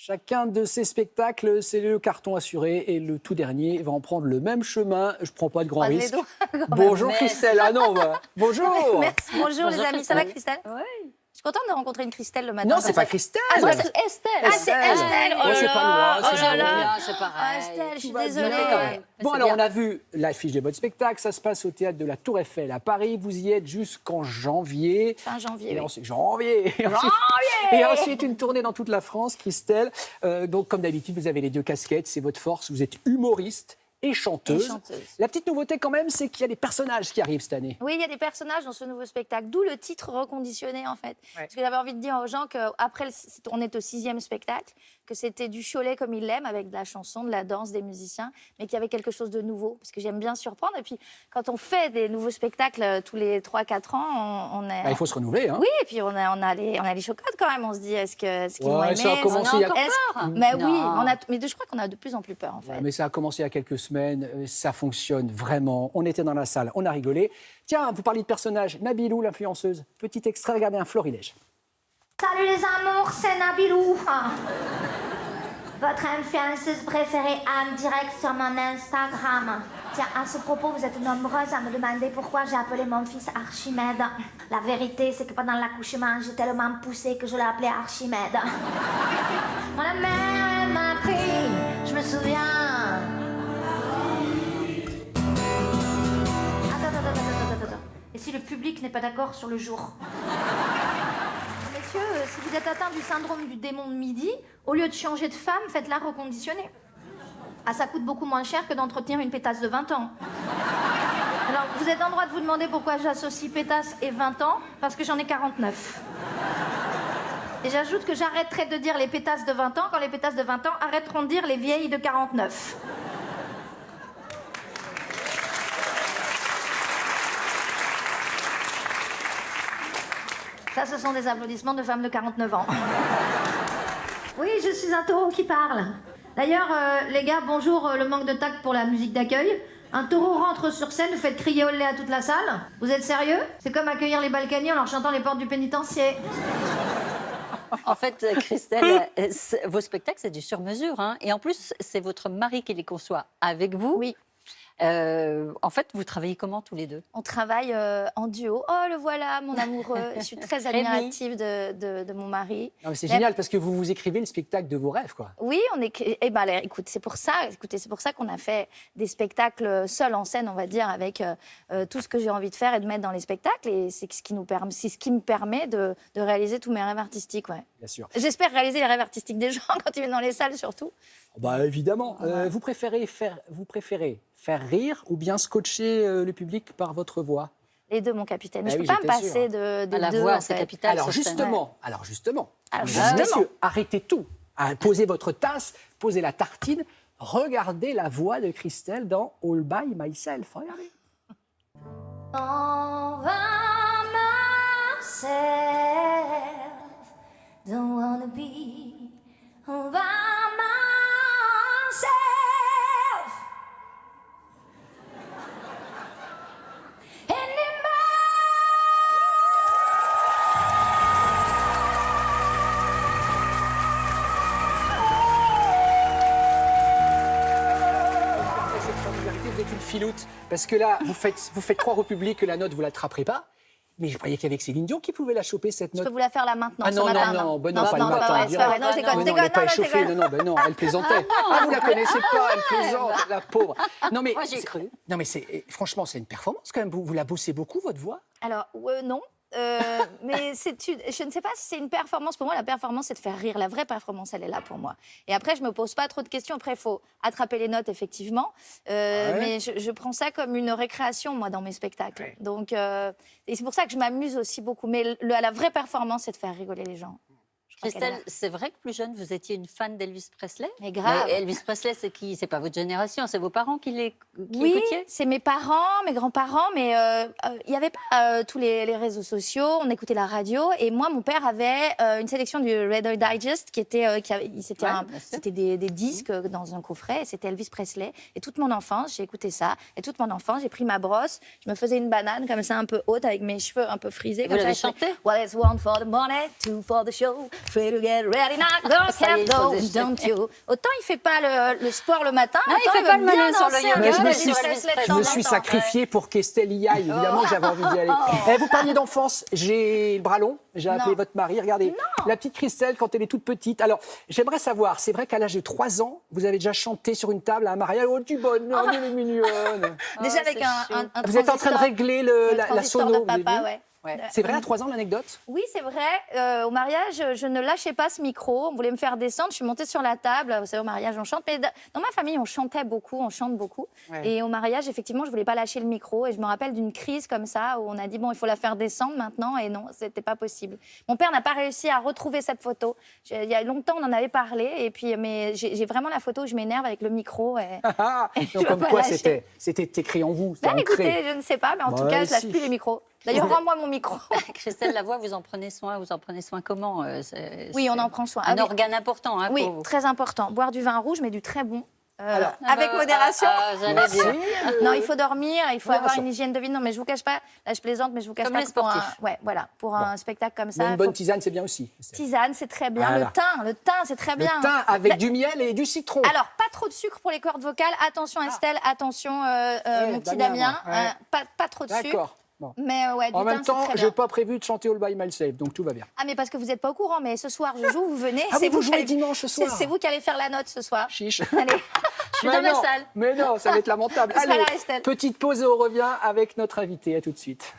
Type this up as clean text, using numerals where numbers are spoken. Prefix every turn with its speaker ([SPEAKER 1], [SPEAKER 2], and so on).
[SPEAKER 1] Chacun de ces spectacles, c'est le carton assuré et le tout dernier va en prendre le même chemin. Je ne prends pas de grands risques. Bonjour Christelle. Ah non, bonjour.
[SPEAKER 2] Merci. Bonjour les amis, ça va Christelle?
[SPEAKER 3] Oui.
[SPEAKER 2] Je suis contente de rencontrer une Christelle le matin.
[SPEAKER 1] Non, c'est pas Christelle.
[SPEAKER 2] Ah,
[SPEAKER 3] Moi, c'est Estelle.
[SPEAKER 2] Ah, c'est Estelle. Oh
[SPEAKER 1] Ouais, c'est
[SPEAKER 2] là
[SPEAKER 1] pas
[SPEAKER 2] là.
[SPEAKER 1] loin, c'est
[SPEAKER 2] Oh là là.
[SPEAKER 3] bien, c'est pareil.
[SPEAKER 2] Ah, Estelle, je suis
[SPEAKER 1] Tout va
[SPEAKER 2] désolée.
[SPEAKER 1] bien quand même. Bon,
[SPEAKER 3] C'est
[SPEAKER 1] alors
[SPEAKER 3] bien.
[SPEAKER 1] on a vu l'affiche de votre spectacle. Ça se passe au théâtre de la Tour Eiffel à Paris. Vous y êtes jusqu'en janvier.
[SPEAKER 2] Fin janvier.
[SPEAKER 1] Et
[SPEAKER 2] Oui.
[SPEAKER 1] ensuite, janvier. Et ensuite, une tournée dans toute la France, Christelle. Donc, comme d'habitude, vous avez les deux casquettes. C'est votre force. Vous êtes humoriste et chanteuse.
[SPEAKER 2] Et chanteuse.
[SPEAKER 1] La petite nouveauté, quand même, c'est qu'il y a des personnages qui arrivent cette année.
[SPEAKER 2] Oui, il y a des personnages dans ce nouveau spectacle, d'où le titre reconditionné en fait.
[SPEAKER 1] Ouais.
[SPEAKER 2] Parce que j'avais envie de dire aux gens qu'après, on est au 6e spectacle, que c'était du Cholet comme il l'aime, avec de la chanson, de la danse, des musiciens, mais qu'il y avait quelque chose de nouveau, parce que j'aime bien surprendre. Et puis, quand on fait des nouveaux spectacles tous les 3-4 ans, on est...
[SPEAKER 1] Bah, il faut se renouveler. Hein.
[SPEAKER 2] Oui, et puis on a les chocottes quand même. On se dit, est-ce qu'ils vont aimer?
[SPEAKER 1] ça a commencé il y a...
[SPEAKER 2] Mais oui,
[SPEAKER 3] Non.
[SPEAKER 2] mais je crois qu'on a de plus en plus peur en fait.
[SPEAKER 1] Ouais, mais ça a commencé il y a quelques semaines, ça fonctionne vraiment. On était dans la salle, on a rigolé. Tiens, vous parliez de personnages, Nabilou, l'influenceuse. Petit extrait, regardez un florilège.
[SPEAKER 4] Salut les amours, c'est Nabilou. Votre influenceuse préférée en direct sur mon Instagram. Tiens, à ce propos, vous êtes nombreuses à me demander pourquoi j'ai appelé mon fils Archimède. La vérité, c'est que pendant l'accouchement, j'ai tellement poussé que je l'ai appelé Archimède. Mon mère elle m'a pris, je me souviens. Attends. Et si le public n'est pas d'accord sur le jour? Messieurs, si vous êtes atteint du syndrome du démon de midi, au lieu de changer de femme, faites-la reconditionner. Ah, ça coûte beaucoup moins cher que d'entretenir une pétasse de 20 ans. Alors, vous êtes en droit de vous demander pourquoi j'associe pétasse et 20 ans, parce que j'en ai 49. Et j'ajoute que j'arrêterai de dire les pétasses de 20 ans quand les pétasses de 20 ans arrêteront de dire les vieilles de 49. Ça, ce sont des applaudissements de femmes de 49 ans. Oui, je suis un taureau qui parle. D'ailleurs, les gars, bonjour, le manque de tact pour la musique d'accueil. Un taureau rentre sur scène, vous faites crier olé à toute la salle. Vous êtes sérieux? C'est comme accueillir les Balkany en leur chantant les portes du pénitencier.
[SPEAKER 3] En fait, Christelle, vos spectacles, c'est du sur-mesure. Hein. Et en plus, c'est votre mari qui les conçoit avec vous.
[SPEAKER 2] Oui.
[SPEAKER 3] En fait, vous travaillez comment tous les deux?
[SPEAKER 2] On travaille en duo. Oh, le voilà, mon amoureux. Je suis très admirative de mon mari.
[SPEAKER 1] Non, mais c'est génial parce que vous vous écrivez le spectacle de vos rêves, quoi.
[SPEAKER 2] Oui, on est. Eh ben, écoute, c'est pour ça. Écoutez, c'est pour ça qu'on a fait des spectacles seuls en scène, on va dire, avec tout ce que j'ai envie de faire et de mettre dans les spectacles. Et c'est ce qui me permet de réaliser tous mes rêves artistiques, ouais.
[SPEAKER 1] Bien sûr.
[SPEAKER 2] J'espère réaliser les rêves artistiques des gens quand ils viennent dans les salles, surtout.
[SPEAKER 1] Bah évidemment. Vous préférez faire rire ou bien scotcher le public par votre voix?
[SPEAKER 2] Les deux, mon capitaine. Mais
[SPEAKER 1] Ah
[SPEAKER 2] je
[SPEAKER 1] oui,
[SPEAKER 2] peux pas me
[SPEAKER 1] j'étais
[SPEAKER 2] passer
[SPEAKER 1] sûre.
[SPEAKER 2] des
[SPEAKER 3] La
[SPEAKER 2] deux.
[SPEAKER 3] voix,
[SPEAKER 2] en
[SPEAKER 3] c'est
[SPEAKER 2] fait.
[SPEAKER 3] capital.
[SPEAKER 1] Alors
[SPEAKER 3] sur scène.
[SPEAKER 1] justement,
[SPEAKER 2] Alors, justement.
[SPEAKER 1] messieurs, arrêtez tout. Hein, posez votre tasse, posez la tartine, regardez la voix de Christelle dans All by Myself. Regardez.
[SPEAKER 4] All by myself, don't wanna be all by myself.
[SPEAKER 1] Cette familiarité, vous êtes une filoute. Parce que là, vous faites croire au public que la note, vous ne l'attraperez pas. Mais je croyais qu'avec Céline Dion, qui pouvait la choper, cette
[SPEAKER 2] Je
[SPEAKER 1] note.
[SPEAKER 2] peux vous la faire là maintenant,
[SPEAKER 1] Ah
[SPEAKER 2] ce
[SPEAKER 1] non,
[SPEAKER 2] matin.
[SPEAKER 1] non, pas le
[SPEAKER 2] c'est
[SPEAKER 1] matin.
[SPEAKER 2] pas vrai, c'est pas vrai. Non, je déconne,
[SPEAKER 1] Mais
[SPEAKER 2] je
[SPEAKER 1] non, elle n'est pas
[SPEAKER 2] déconne, je
[SPEAKER 1] échauffée.
[SPEAKER 2] déconne.
[SPEAKER 1] Non, elle plaisantait. Ah, vous la connaissez pas, elle plaisante, la pauvre. Non, mais
[SPEAKER 3] Moi, j'y ai cru.
[SPEAKER 1] Non, mais franchement, c'est une performance quand même. Vous la bossez beaucoup, votre voix?
[SPEAKER 2] Alors, non. Mais je ne sais pas si c'est une performance. Pour moi, la performance, c'est de faire rire. La vraie performance, elle est là pour moi. Et après, je ne me pose pas trop de questions. Après, il faut attraper les notes, effectivement. Mais je prends ça comme une récréation, moi, dans mes spectacles.
[SPEAKER 1] Ouais.
[SPEAKER 2] Donc, et c'est pour ça que je m'amuse aussi beaucoup. Mais la vraie performance, c'est de faire rigoler les gens. Je crois qu'elle est
[SPEAKER 3] Christelle, c'est vrai que plus jeune, vous étiez une fan d'Elvis Presley?
[SPEAKER 2] Mais grave.
[SPEAKER 3] Mais Elvis Presley, c'est qui? C'est pas votre génération, c'est vos parents qui
[SPEAKER 2] Oui,
[SPEAKER 3] l'écoutiez?
[SPEAKER 2] c'est mes parents, mes grands-parents, mais il n'y avait pas tous les réseaux sociaux, on écoutait la radio, et moi, mon père avait une sélection du Reader Digest, c'était des disques dans un coffret, et c'était Elvis Presley, et toute mon enfance, j'ai écouté ça, et toute mon enfance, j'ai pris ma brosse, je me faisais une banane comme ça, un peu haute, avec mes cheveux un peu frisés.
[SPEAKER 3] Vous l'avez chanté?
[SPEAKER 2] Well, it's one for the money, two for the show, Pray to get ready now, go,
[SPEAKER 3] Ça y est, il faut
[SPEAKER 2] go,
[SPEAKER 3] déchirer.
[SPEAKER 2] don't you. Autant il fait pas le sport le matin,
[SPEAKER 3] Non, il
[SPEAKER 2] autant
[SPEAKER 3] fait pas
[SPEAKER 2] veut
[SPEAKER 3] le malin
[SPEAKER 2] bien
[SPEAKER 3] sur le
[SPEAKER 2] danser
[SPEAKER 3] yoga,
[SPEAKER 2] un
[SPEAKER 1] mais
[SPEAKER 2] peu
[SPEAKER 1] je me
[SPEAKER 2] du
[SPEAKER 1] suis-
[SPEAKER 2] Wesley
[SPEAKER 3] je
[SPEAKER 1] Je
[SPEAKER 2] de
[SPEAKER 1] me
[SPEAKER 2] temps
[SPEAKER 1] suis
[SPEAKER 2] en temps.
[SPEAKER 1] sacrifiée pour qu'Estelle y aille. Évidemment, j'avais envie d'y aller. Vous parliez d'enfance. J'ai le bras long. J'ai appelé
[SPEAKER 2] Non.
[SPEAKER 1] votre mari. Regardez, la petite Christelle, quand elle est toute petite. Alors, j'aimerais savoir, c'est vrai qu'à l'âge de 3 ans, vous avez déjà chanté sur une table à un mariage. Oh, tu bonne, elle est mignonne.
[SPEAKER 2] Déjà
[SPEAKER 3] Oh,
[SPEAKER 2] avec
[SPEAKER 3] c'est
[SPEAKER 2] un
[SPEAKER 3] chou.
[SPEAKER 1] Vous êtes en train de régler
[SPEAKER 2] le
[SPEAKER 1] la
[SPEAKER 2] transistor
[SPEAKER 1] sono.
[SPEAKER 2] de
[SPEAKER 1] vous avez
[SPEAKER 2] papa,
[SPEAKER 1] vu
[SPEAKER 2] ouais.
[SPEAKER 1] C'est vrai, à 3 ans, l'anecdote?
[SPEAKER 2] Oui, c'est vrai. Au mariage, je ne lâchais pas ce micro. On voulait me faire descendre. Je suis montée sur la table. Vous savez, au mariage, on chante. Mais dans ma famille, on chantait beaucoup, on chante beaucoup.
[SPEAKER 1] Ouais.
[SPEAKER 2] Et au mariage, effectivement, je voulais pas lâcher le micro. Et je me rappelle d'une crise comme ça où on a dit bon, il faut la faire descendre maintenant. Et non, c'était pas possible. Mon père n'a pas réussi à retrouver cette photo. Il y a longtemps, on en avait parlé. Et puis, mais j'ai vraiment la photo où je m'énerve avec le micro. Et...
[SPEAKER 1] Donc,
[SPEAKER 2] veux
[SPEAKER 1] comme
[SPEAKER 2] pas
[SPEAKER 1] quoi,
[SPEAKER 2] lâcher.
[SPEAKER 1] c'était écrit en vous. C'était
[SPEAKER 2] Ben,
[SPEAKER 1] ancré.
[SPEAKER 2] écoutez, je ne sais pas, mais en tout
[SPEAKER 1] Ouais,
[SPEAKER 2] cas, je lâche
[SPEAKER 1] si.
[SPEAKER 2] plus les micros. D'ailleurs, rends-moi mon micro.
[SPEAKER 3] Christelle Lavoie, vous en prenez soin comment
[SPEAKER 2] Oui, on en prend soin.
[SPEAKER 3] Un
[SPEAKER 2] Ah oui.
[SPEAKER 3] organe important hein,
[SPEAKER 2] Oui,
[SPEAKER 3] pour vous.
[SPEAKER 2] très important. Boire du vin rouge, mais du très bon.
[SPEAKER 1] Alors,
[SPEAKER 2] avec modération.
[SPEAKER 3] J'allais
[SPEAKER 1] Merci.
[SPEAKER 3] dire.
[SPEAKER 2] Non, il faut dormir, il faut avoir
[SPEAKER 1] Modération.
[SPEAKER 2] une hygiène de vie. Non, mais je vous cache pas, là je plaisante, mais je vous cache
[SPEAKER 3] Comme
[SPEAKER 2] pas
[SPEAKER 3] les
[SPEAKER 2] que pour
[SPEAKER 3] sportifs.
[SPEAKER 2] pour un spectacle comme
[SPEAKER 1] Mais
[SPEAKER 2] ça.
[SPEAKER 1] une bonne
[SPEAKER 2] faut-
[SPEAKER 1] tisane, c'est bien aussi.
[SPEAKER 2] Tisane, c'est très bien.
[SPEAKER 1] Voilà.
[SPEAKER 2] Le thym, c'est très
[SPEAKER 1] Le
[SPEAKER 2] bien.
[SPEAKER 1] thym avec
[SPEAKER 2] Bah,
[SPEAKER 1] du miel et du citron.
[SPEAKER 2] Alors, pas trop de sucre pour les cordes vocales. Attention Estelle, attention mon petit
[SPEAKER 1] Damien,
[SPEAKER 2] Damien.
[SPEAKER 1] ouais.
[SPEAKER 2] Pas trop de sucre.
[SPEAKER 1] D'accord. Bon.
[SPEAKER 2] Mais ouais, du
[SPEAKER 1] En
[SPEAKER 2] thym,
[SPEAKER 1] même
[SPEAKER 2] c'est
[SPEAKER 1] temps,
[SPEAKER 2] très
[SPEAKER 1] je
[SPEAKER 2] bien.
[SPEAKER 1] n'ai pas prévu de chanter All by Myself, donc tout va bien.
[SPEAKER 2] Ah, mais parce que vous n'êtes pas au courant, mais ce soir je joue, vous venez.
[SPEAKER 1] Ah oui, vous
[SPEAKER 2] qui
[SPEAKER 1] jouez
[SPEAKER 2] allez-
[SPEAKER 1] dimanche ce soir.
[SPEAKER 2] C'est vous qui allez faire la note ce soir.
[SPEAKER 1] Chiche.
[SPEAKER 2] Allez.
[SPEAKER 3] Je suis
[SPEAKER 1] Mais
[SPEAKER 3] dans la
[SPEAKER 1] non,
[SPEAKER 3] salle.
[SPEAKER 1] Mais non, ça va être lamentable.
[SPEAKER 2] On sera
[SPEAKER 1] Allez,
[SPEAKER 2] là, Estelle.
[SPEAKER 1] petite pause et on revient avec notre invité. À tout de suite.